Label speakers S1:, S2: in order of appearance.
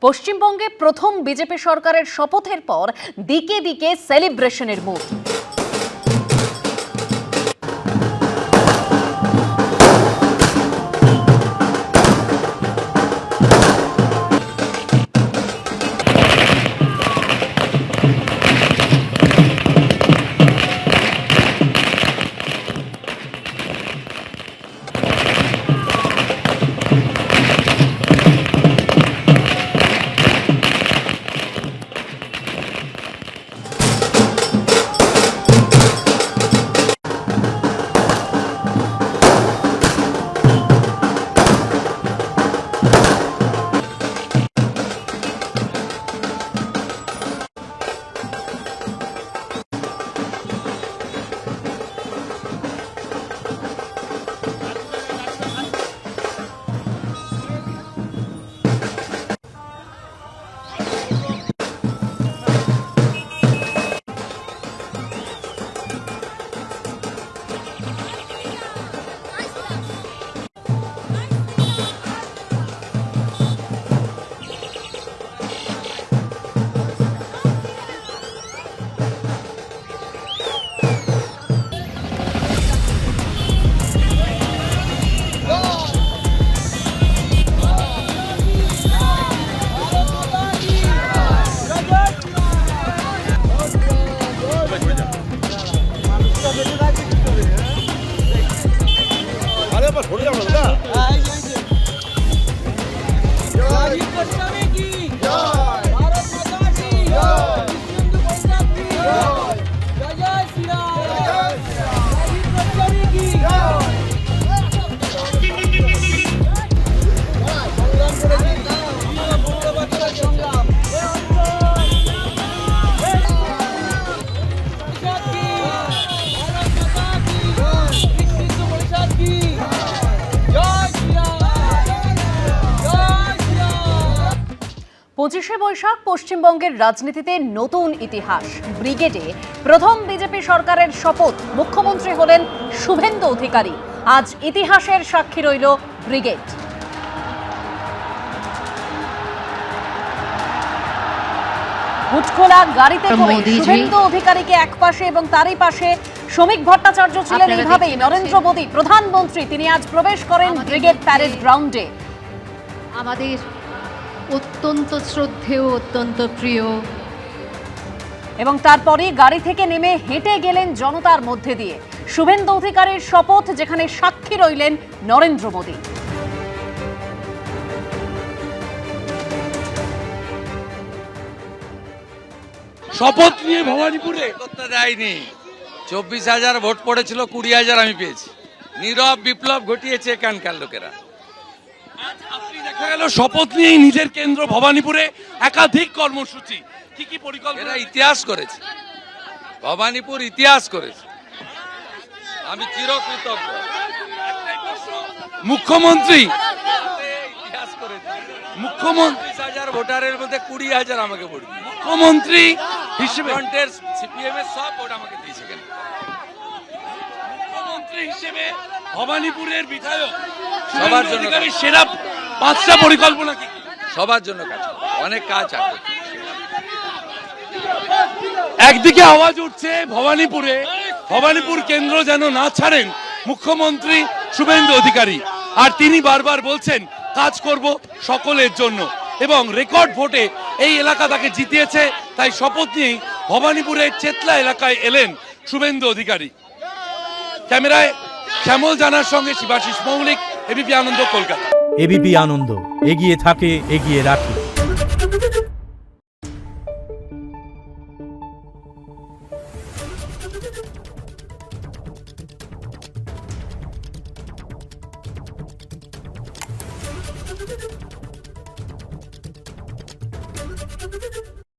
S1: পশ্চিমবঙ্গে প্রথম বিজেপি সরকারের শপথের পর দিকে দিকে সেলিব্রেশনের মুড। পঁচিশে বৈশাখ পশ্চিমবঙ্গের রাজনীতিতে নতুন ইতিহাস। ব্রিগেডে প্রথম বিজেপি সরকারের শপথ, মুখ্যমন্ত্রী হলেন শুভেন্দু অধিকারী। আজ ইতিহাসের সাক্ষী রইল ব্রিগেড। হুটখোলা গাড়িতে করে শুভেন্দু অধিকারীকে একপাশে এবং তারই পাশে শ্রমিক ভট্টাচার্য ছিলেন। এইভাবেই নরেন্দ্র মোদী প্রধানমন্ত্রী, তিনি আজ প্রবেশ করেন ব্রিগেড প্যারেড গ্রাউন্ডে।
S2: আমাদের অত্যন্ত শ্রদ্ধেয়, অত্যন্ত প্রিয়,
S1: এবং তারপরে গাড়ি থেকে নেমে হেঁটে গেলেন জনতার মধ্যে দিয়ে। শুভেন্দু অধিকারীর শপথ, যেখানে সাক্ষী রইলেন নরেন্দ্র মোদী।
S3: শপথ নিয়ে ভবানীপুরে করতে দেয়নি। 24,000 ভোট পড়েছিল, 20,000 আমি পেয়েছি। নীরব বিপ্লব ঘটিয়েছে এখানকার লোকেরা।
S4: আপনি দেখা গেল শপথ নিয়েই নিজের কেন্দ্র ভবানীপুরে একাধিক কর্মসূচি, কি কি পরিকল্পনা?
S3: এরা ইতিহাস করেছে, ভবানীপুর ইতিহাস করেছে, আমি চিরকৃতজ্ঞ।
S4: মুখ্যমন্ত্রী
S3: ইতিহাস করেছে।
S4: মুখ্যমন্ত্রী
S3: 30,000 ভোটারের মধ্যে 20,000 আমাকে ভোট দিয়েছে।
S4: মুখ্যমন্ত্রী হিসেবে
S3: সিপিএম এর সব ভোট আমাকে দিয়েছে। কেন
S4: মুখ্যমন্ত্রী হিসেবে ভবানীপুরের বিধায়ক
S3: সবার জন্য
S4: সেরা 5টা পরিকল্পনা কি?
S3: সবার জন্য কাজ করে, অনেক কাজ আছে।
S4: একদিকে আওয়াজ উঠছে ভবানীপুর কেন্দ্র যেন না ছাড়েন মুখ্যমন্ত্রী শুভেন্দু অধিকারী, আর তিনি বারবার বলছেন কাজ করব সকলের জন্য, এবং রেকর্ড ভোটে এই এলাকা তাকে জিতিয়েছে। তাই শপথ নিয়েই ভবানীপুরের চেতলা এলাকায় এলেন শুভেন্দু অধিকারী। ক্যামেরায় শ্যামল জানার সঙ্গে শিবাশিস মৌলিক, এবিপি আনন্দ, কলকাতা।
S5: এবিপি আনন্দ, এগিয়ে থাকে, এগিয়ে রাখে।
S6: Thank you.